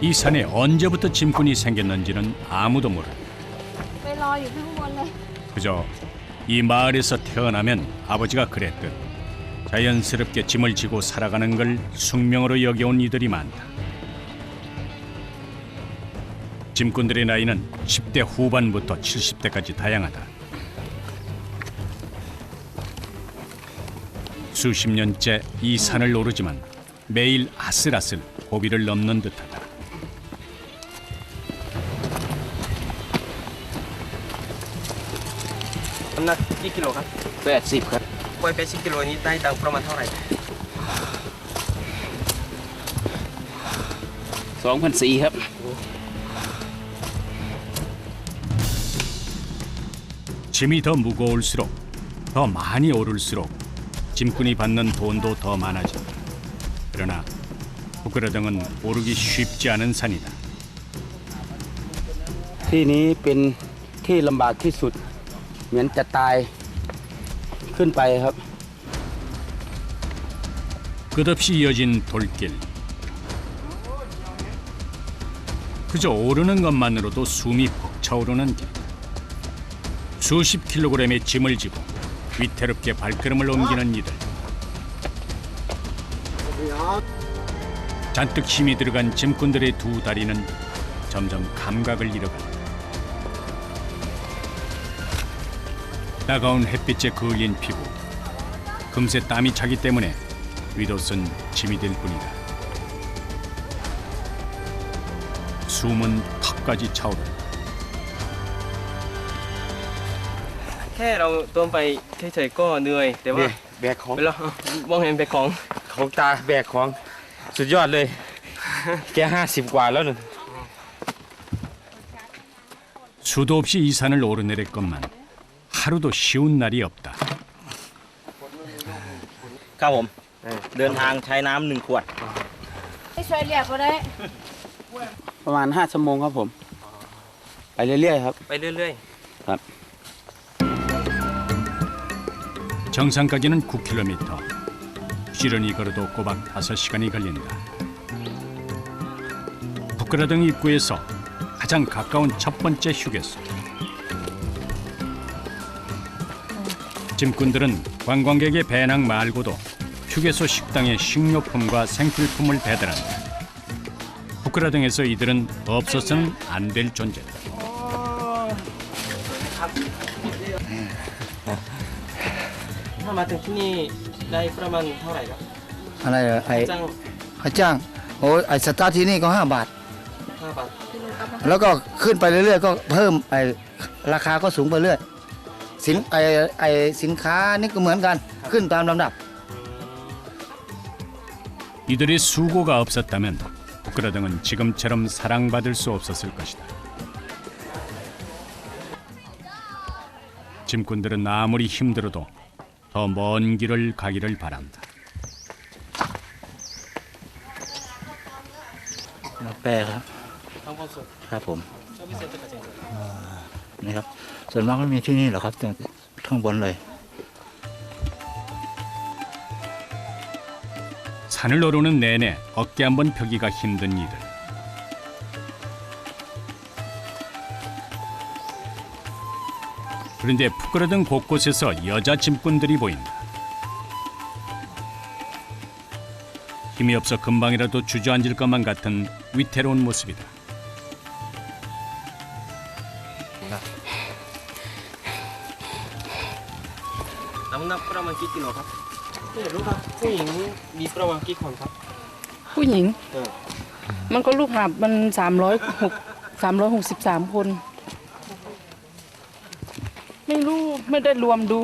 이 산에 언제부터 짐꾼이 생겼는지는 아무도 모른다. 그저 이 마을에서 태어나면 아버지가 그랬듯 자연스럽게 짐을 지고 살아가는 걸 숙명으로 여겨온 이들이 많다. 짐꾼들의 나이는 10대 후반부터 70대까지 다양하다. 수십 년째 이 산을 오르지만 매일 아슬아슬 고비를 넘는 듯하다.น้ำหนักกี่กิโลครับ80ครับปล่อย80กิโลนี้ได้ตังค์ประมาณเท่าไหร่2,400ครับ 짐이 더 무거울수록 더 많이 오를수록 짐꾼이 받는 돈도 더 많아진다. 그러나 부끄러등은 오르기 쉽지 않은 산이다. ที่นี้เป็นที่ลำบากที่สุดเหมือนจะตายขึ้นไปครับ 끝없이 이어진 돌길. 그저 오르는 것만으로도 숨이 벅차오르는 길. 수십 킬로그램의 짐을 지고 위태롭게 발걸음을 옮기는 이들. 잔뜩 힘이 들어간 짐꾼들의 두 다리는 점점 감각을 잃어간다. 따가운 햇빛에 그을린 피부. 금세 땀이 차기 때문에 윗옷은 짐이 될 뿐이다. 숨은 턱까지 차오른다. แค่เราตัวไปเฉยๆก็เหนื่อยแต่ว่า แบกของ เวลา มองเห็นแบกของ ของตาแบกของสุดยอดเลย แก50กว่าแล้วหนึ่ง 수도 없이 이 산을 오르내렸건만 하루도 쉬운 날이 없다. ครับผมเดินทางใช้น้ำ1 ขวด ไม่ช่วยเรียกก็ได้ ประมาณ5 ชั่วโมงครับผมไปเรื่อยๆครับ ไปเรื่อย ครับ 정상까지는 9km. 부지런히 걸어도 꼬박 5시간이 걸린다. 부끄러등 입구에서 가장 가까운 첫 번째 휴게소. 짐꾼들은 관광객의 배낭 말고도 휴게소 식당에 식료품과 생필품을 배달한다. 부끄러등에서 이들은 없어서는 안 될 존재다. ๆถ้ามาถึงที่นี่ได้ประมาณเท่าไหร่ครับ อะไรเหรอไอ้ จ้าง เขาจ้างโอ้ไอ้สตาร์ทที่นี่ก็5 บาท 5 บาท แล้วก็ขึ้นไปเรื่อยๆก็เพิ่มไอ้ราคาก็สูงไปเรื่อยสินค้านี่ก็เหมือนกันขึ้นตามลำดับ 이들의 수고가 없었다면 부끄러등은 지금처럼 사랑받을 수 없었을 것이다. 짐꾼들은 아무리 힘들어도 더 먼 길을 가기를 바란다. กาแฟครับ ทำความสุข ครับผม ชอบพิเศษตัวจริง นี่ครับส่วนมากไม่มีที่นี่หรอกครับแต่ข้างบนเลย 산을 오르는 내내 어깨 한번 펴기가 힘든 이들. 그런데 부끄러등 곳곳에서 여자 짐꾼들이 보인다. 힘이 없어 금방이라도 주저앉을 것만 같은 위태로운 모습이다. น้ำหนักประมาณกี่กิโลครับไม่รู้ครับผู้หญิงมีประมาณกี่คนครับ ผู้หญิง เออ มันก็ลูกหาบมัน363 คน ไม่รู้ไม่ได้รวมดู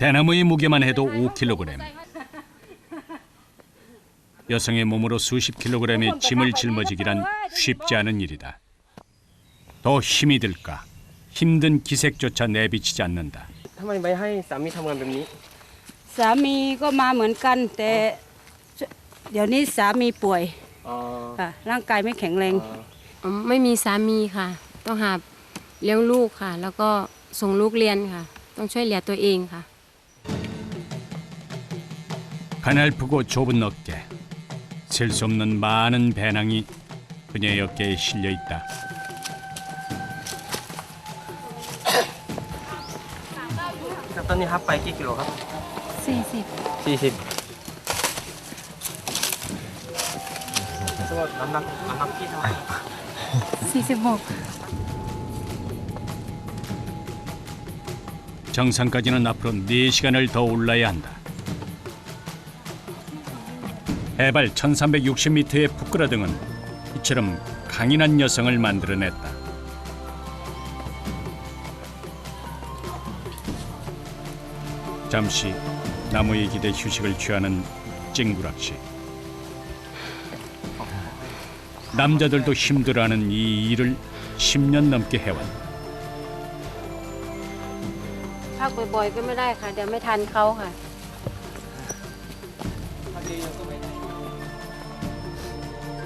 대나무의 무게만 해도 5kg. 여성의 몸으로 수십 킬로그램의 짐을 짊어지기란 쉽지 않은 일이다. 더 힘이 들까 힘든 기색조차 내비치지 않는다. ทำไมไปให้สามีทำงานแบบนี้ สามีก็มาเหมือนกันแต่เดี๋ยวนี้สามีป่วย อ๋อ ค่ะร่างกายไม่แข็งแรง ไม่มีสามีค่ะ ต้องหาเลี้ยงลูกค่ะ แล้วก็ส่งลูกเรียนค่ะ ต้องช่วยเหลือตัวเองค่ะ 가냘프고 좁은 어깨, 셀 수 없는 많은 배낭이 그녀의 어깨에 실려 있다. Tony ฮับไปกี่กิโลครับ 40 40น้ำหนักพี่เท่าไหร่ 46 정상까지는 앞으로 4시간을 더 올라야 한다. 해발 1360m의 부끄러등은 이처럼 강인한 여성을 만들어냈다. 잠시 나무에 기대 휴식을 취하는 찡구락 씨. 남자들도 힘들어하는 이 일을 10년 넘게 해왔다. พักบ่อยๆก็ไม่ได้ค่ะ เดี๋ยวไม่ทันเขาค่ะ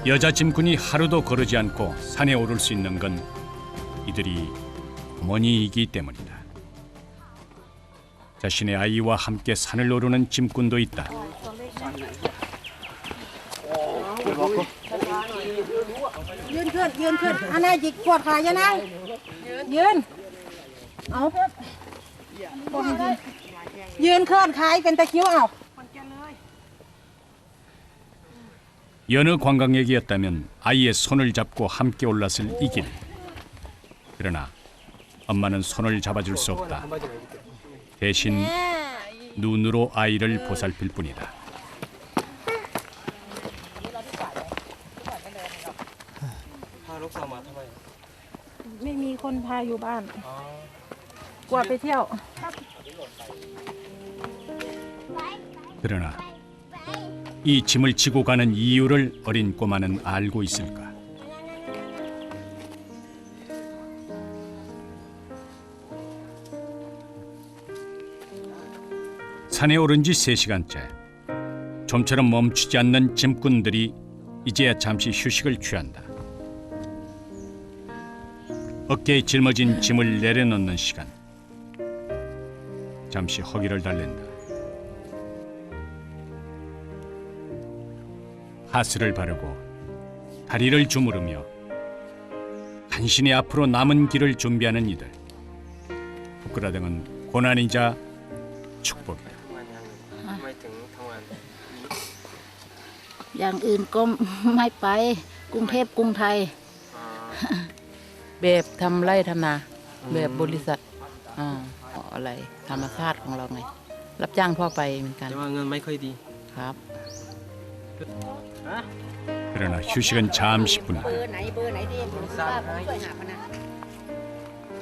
여자 짐꾼이 하루도 거르지 않고 산에 오를 수 있는 건 이들이 어머니이기 때문이다. 자신의 아이와 함께 산을 오르는 짐꾼도 있다. ยืนขึ้นอันไหนจิกปวดขายังไงยืนเอาปวดยืนขึ้นขายเป็นตะคริวเอา 여느 관광객이었다면 아이의 손을 잡고 함께 올랐을 이 길. 그러나 엄마는 손을 잡아줄 수 없다. 대신 눈으로 아이를 보살필 뿐이다. พาลูกสาวมาทำไม ไม่มีคนพาอยู่บ้านกลัวไปเที่ยว 그러나 이 짐을 지고 가는 이유를 어린 꼬마는 알고 있을까? 산에 오른 지 3시간째. 좀처럼 멈추지 않는 짐꾼들이 이제야 잠시 휴식을 취한다. 어깨에 짊어진 짐을 내려놓는 시간. 잠시 허기를 달랜다. 하스를 바르고 다리를 주무르며 간신히 앞으로 남은 길을 준비하는 이들. 부끄러등은 고난이자 축복이다. ทำไมถึงทำงาน อย่างอื่นก็ไม่ไปกรุงเทพกรุงไทย แบบทำไร่ทำนาแบบบริษัทอะไรธรรมชาติของเราไง รับจ้างทั่วไปเหมือนกัน แต่ว่าเงินไม่ค่อยดี ครับ 그러나 휴식은 잠시뿐이다.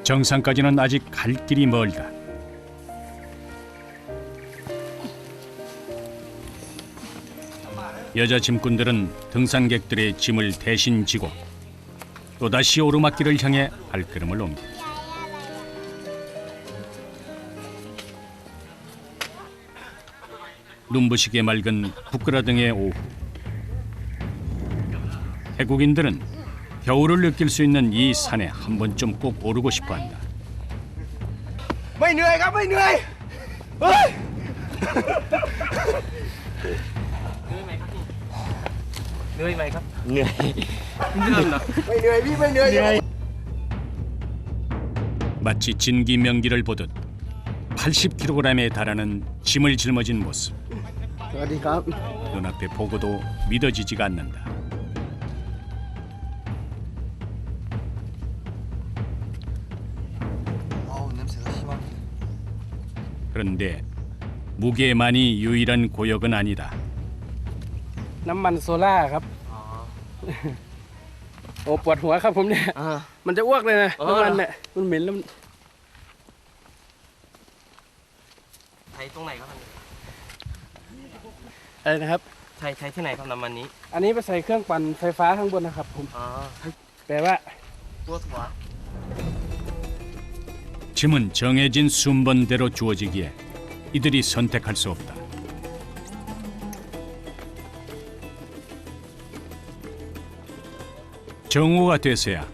정상까지는 아직 갈 길이 멀다. 여자 짐꾼들은 등산객들의 짐을 대신 지고 또다시 오르막길을 향해 발걸음을 옮긴다. 눈부시게 맑은 부끄러등의 오후. 태국인들은 겨울을 느낄 수 있는 이 산에 한 번쯤 꼭 오르고 싶어한다. ไม่เหนื่อยครับไม่เหนื่อยเฮ้ย เหนื่อยไหมครับ เหนื่อย 힘들었나? ไม่เหนื่อยพี่ไม่เหนื่อย 마치 진기 명기를 보듯 80kg에 달하는 짐을 짊어진 모습. สวัสดีครับ 눈앞에 보고도 믿어지지가 않는다. 그런데 무게만이 유일한 고역은 아니다. น้ำมันโซล่าครับ โอ้ปวดหัวครับผมเนี่ย มันจะอ้วกเลยนะน้ำมันเนี่ยมันเหม็นแล้ว ใช้ตรงไหนครับ อะไรนะครับ ใช้ที่ไหนครับน้ำมันนี้ อันนี้ไปใส่เครื่องปั่นไฟฟ้าข้างบนนะครับผม อ๋อ แปลว่า ปวดหัว 짐은 정해진 순번대로 주어지기에 이들이 선택할 수 없다. 정오가 돼서야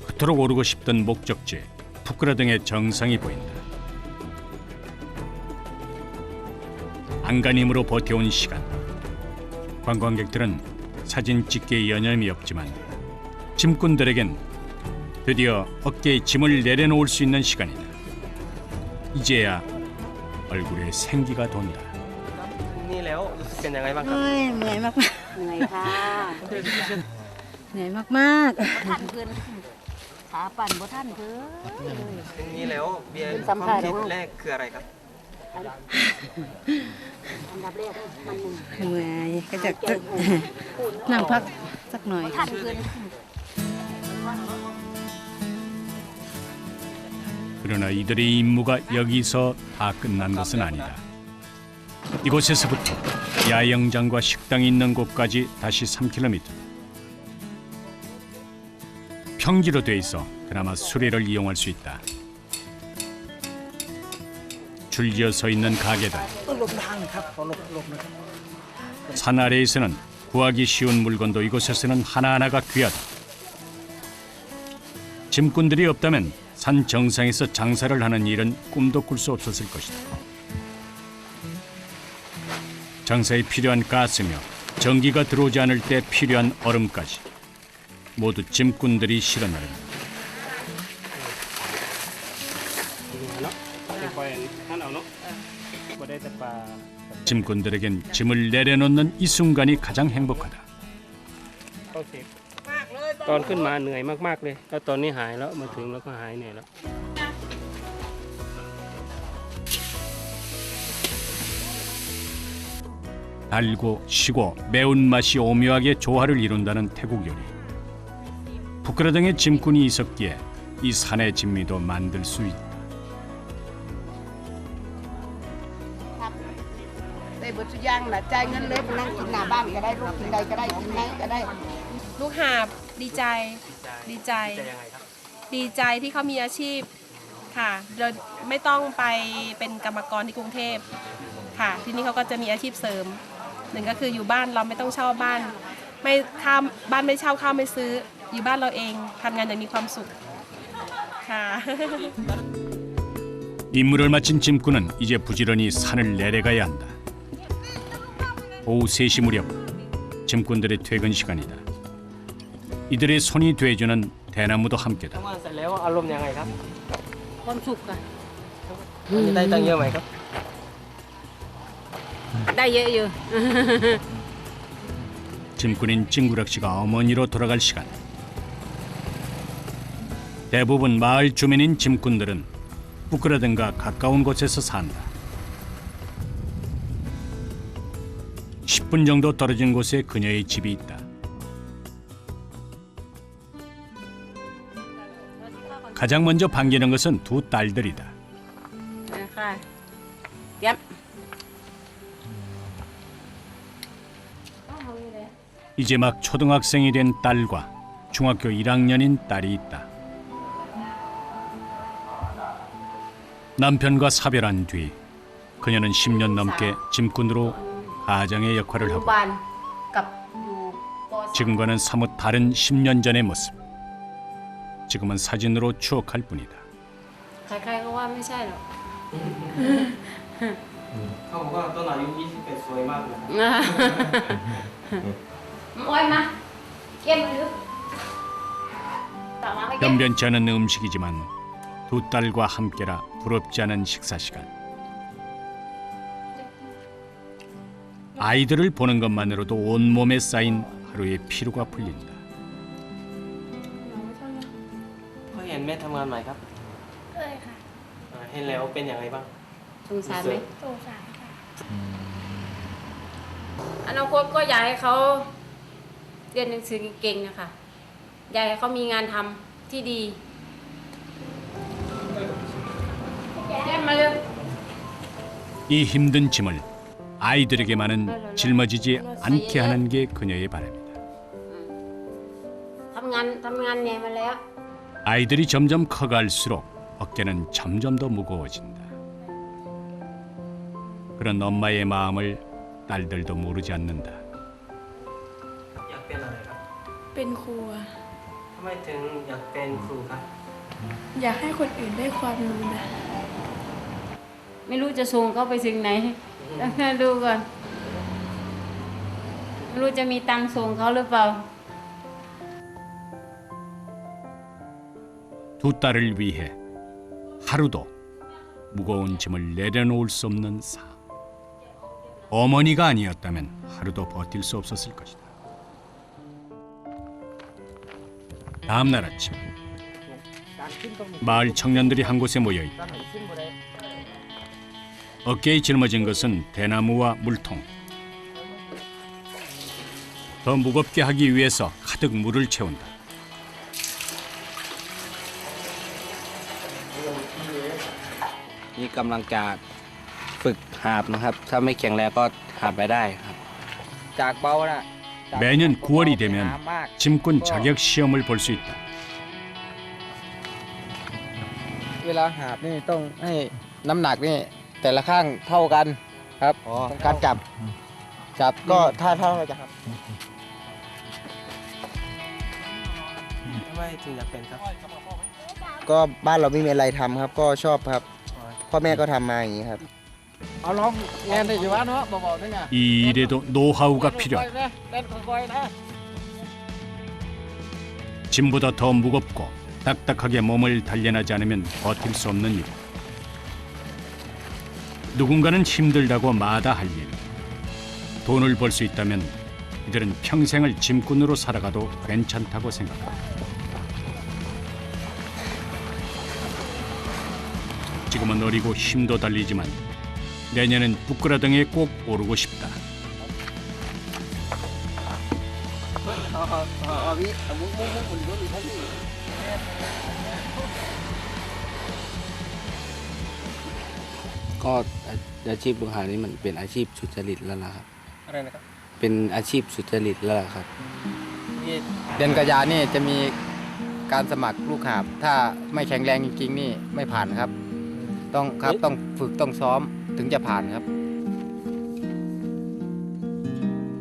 그토록 오르고 싶던 목적지 부끄러등의 정상이 보인다. 안간 힘으로 버텨온 시간. 관광객들은 사진 찍기에 여념이 없지만 짐꾼들에겐 드디어 어깨에 짐을 내려놓을 수 있는 시간이다. 이제야 얼굴에 생기가 돈다. นี่แล้วรู้สึกเป็นยังไงบ้างครับ เอ้ยเหนื่อยมากๆเหนื่อยค่ะเหนื่อยมาก ท่านเพื่อนขาปั่นบ่ท่านเพื่อ นี่แล้วเบียร์ สัม ควา ภาม ษณ์ คิดแรกคืออะไรครับ อันดับแรกมันหนึ่ง ๆเหนื่อยก็จะนั่งพักสักหน่อย ท่านเพื่อน 그러나 이들의 임무가 여기서 다 끝난 것은 아니다. 이곳에서부터 야영장과 식당이 있는 곳까지 다시 3km. 평지로 돼 있어 그나마 수레를 이용할 수 있다. 줄지어 서 있는 가게들. 산 아래에서는 구하기 쉬운 물건도 이곳에서는 하나하나가 귀하다. 짐꾼들이 없다면 산 정상에서 장사를 하는 일은 꿈도 꿀 수 없었을 것이다. 장사에 필요한 가스며 전기가 들어오지 않을 때 필요한 얼음까지 모두 짐꾼들이 실어 나른다. 짐꾼들에겐 짐을 내려놓는 이 순간이 가장 행복하다. ตอนขึ้นมาเหนื่อยมากๆเลยแล้วตอนนี้หายแล้วมาถึงแล้วก็หายเหนื่อยแล้ว 달고 시고 매운맛이 오묘하게 조화를 이룬다는 태국 요리. 부끄러 등의 짐꾼이 있었기에 이 산의 진미도 만들 수 있다. ได้เบิดทุกอย่างน่ะจ่ายเงินเลยไปนั่งกินหน้าบ้านก็ได้ลูกกินใดก็ได้กินไหนก็ได้ ลูกหาบดีใจดีใจที่เขามีอาชีพค่ะโดยไม่ต้องไปเป็นกรรมกรที่กรุงเทพค่ะที่นี่เขาก็จะมีอาชีพเสริมหนึ่งก็คืออยู่บ้านเราไม่ต้องเช่าบ้านไม่ข้ามบ้านไม่เช่าข้าวไม่ซื้ออยู่บ้านเราเองทำงานอย่างมีความสุขค่ะ 임무를 마친 짐꾼은 이제 부지런히 산을 내려가야 한다. 오후 3시 무렵 짐꾼들의 퇴근 시간이다. 이들의 손이 돼주는 대나무도 함께다. ทำงานเสร็จแล้วอารมณ์ยังไงครับ ความสุขค่ะ วันนี้ได้ตังค์เยอะไหมครับ ได้เยอะอยู่ 짐꾼인 찡구락 씨가 어머니로 돌아갈 시간. 대부분 마을 주민인 짐꾼들은 부끄러든가 가까운 곳에서 산다. 10분 정도 떨어진 곳에 그녀의 집이 있다. 가장 먼저 반기는 것은 두 딸들이다. ค่ะเตรียม 이제 막 초등학생이 된 딸과 중학교 1학년인 딸이 있다. 남편과 사별한 뒤 그녀는 10년 넘게 짐꾼으로 가장의 역할을 하고 บ้านกับอยู่ป 지금과는 사뭇 다른 10년 전의 모습. 지금은 사진으로 추억할 뿐이다. ใครๆก็ว่าไม่ใช่หรอก เขาบอกว่าตอนอายุ21สวยมากเลย โอ้ยมาเก็บมือ 변변치 않은 음식이지만 두 딸과 함께라 부럽지 않은 식사 시간. 아이들을 보는 것만으로도 온몸에 쌓인 하루의 피로가 풀린다. เคยเห็นแม่ทำงานไหมครับ เคยค่ะ เห็นแล้วเป็นยังไงบ้าง สงสารไหม สงสารค่ะ อนาคตก็อยากให้เขาเรียนหนังสือเก่งๆนะคะอยากให้เขามีงานทำที่ดีเรียนมาเร็ว 이 힘든 짐을 아이들에게만은 짊어지지 않게 하는 게 그녀의 바람이다. ทำงานเหนื่อยมาแล้ว 아이들이 점점 커갈수록 어깨는 점점 더 무거워진다. 그런 엄마의 마음을 딸들도 모르지 않는다. อยากเป็นอะไรครับ เป็นครูอะ ทำไมถึงอยากเป็นครูครับ อยากให้คนอื่นได้ความรู้นะ ไม่รู้จะส่งเขาไปถึงไหนต้องดูก่อน ไม่รู้จะมีตังค์ส่งเขาหรือเปล่า 두 딸을 위해 하루도 무거운 짐을 내려놓을 수 없는 사. 어머니가 아니었다면 하루도 버틸 수 없었을 것이다. 다음 날 아침 마을 청년들이 한 곳에 모여 있다. 어깨에 짊어진 것은 대나무와 물통. 더 무겁게 하기 위해서 가득 물을 채운다.นี่กำลังจะฝึกหาบนะครับ ถ้าไม่แข็งแรงก็หาบไปได้ครับ จากเบานะ 매년 9월이 되면 짐꾼 자격 시험을 볼 수 있다. เวลาหาบนี่ต้องให้น้ำหนักนี่แต่ละข้างเท่ากันครับต้องการจับก็ถ้าเราจะครับ ทำไมถึงอยากเป็นครับ ก็บ้านเราไม่มีอะไรทำครับ ก็ชอบครับพ่อแม่ก็ทำมาอย่างนี้ครับเอาลองแงนได้อยู่วะเนาะบอกๆด้วยไง 이 일에도 노하우가 필요하다. เล่นค่อยๆนะ 짐보다 더 무겁고 딱딱하게 몸을 단련하지 않으면 버틸 수 없는 일. 누군가는 힘들다고 마다할 일. 돈을 벌 수 있다면 이들은 평생을 짐꾼으로 살아가도 괜찮다고 생각한다. 지금은 어리고 힘도 달리지만 내년엔 부끄라등에 꼭 오르고 싶다. ก็อาชีพลูกหาบนี่มันเป็นอาชีพสุจริตแล้วล่ะครับ อะไรนะครับ เป็นอาชีพสุจริตแล้วล่ะครับ นี่ เดือนกันยานี่จะมีการสมัครลูกหาบถ้าไม่แข็งแรงจริงๆนี่ไม่ผ่านครับ ต้องฝึกต้องซ้อมถึงจะผ่านครับ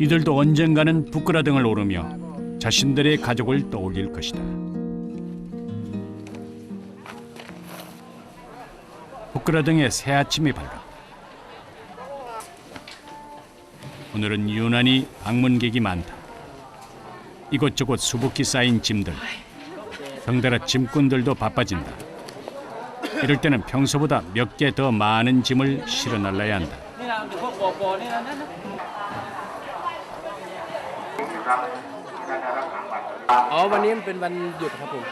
이들도 언젠가는 부끄라등을 오르며 자신들의 가족을 떠올릴 것이다. 부끄라등의 새 아침이 밝았다. 오늘은 유난히 방문객이 많다. 이곳저곳 수북히 쌓인 짐들. 덩달아 짐꾼들도 바빠진다. 이럴 때는 평소보다 몇 개 더 많은 짐을 실어 날라야 한다. อ๋อวันนี้มันเป็นวันหยุดครับผม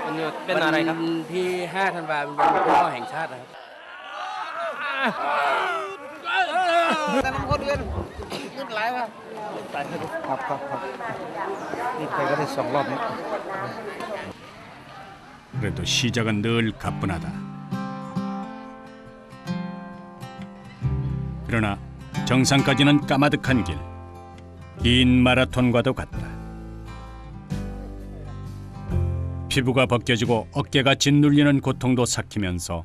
มันเป็นอะไรครับ วันที่5 ธันวาคมเป็นวันพ่อแห่งชาตินะครับแต่น้ำคนเรียนขึ้นหลายว่ะครับนี่ไปก็ได้2 รอบนี้ 그래도 시작은 늘 가뿐하다. 그러나 정상까지는 까마득한 길. 긴 마라톤과도 같다. 피부가 벗겨지고 어깨가 짓눌리는 고통도 삭히면서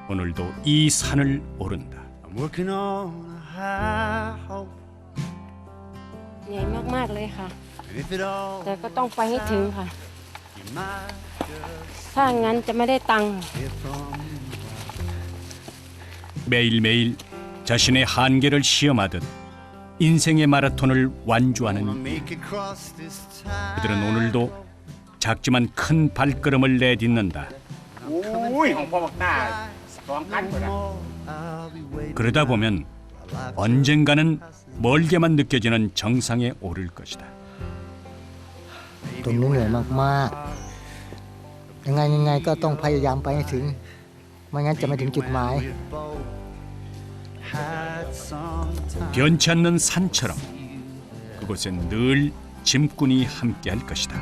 오늘도 이 산을 오른다. ใหญ่มากๆเลยค่ะ แต่ก็ต้องไปให้ถึงค่ะ ถ้างั้นจะไม่ได้ตังค์ 매일매일 자신의 한계를 시험하듯 인생의 마라톤을 완주하는 그들은 오늘도 작지만 큰 발걸음을 내딛는다. 그러다 보면 언젠가는 멀게만 느껴지는 정상에 오를 것이다. ตรงนี้เหนื่อยมากๆยังไงก็ต้องพยายามไปให้ถึงไม่งั้นจะไม่ถึงจุดหมาย 변치 않는 산처럼 그곳엔 늘 짐꾼이 함께할 것이다.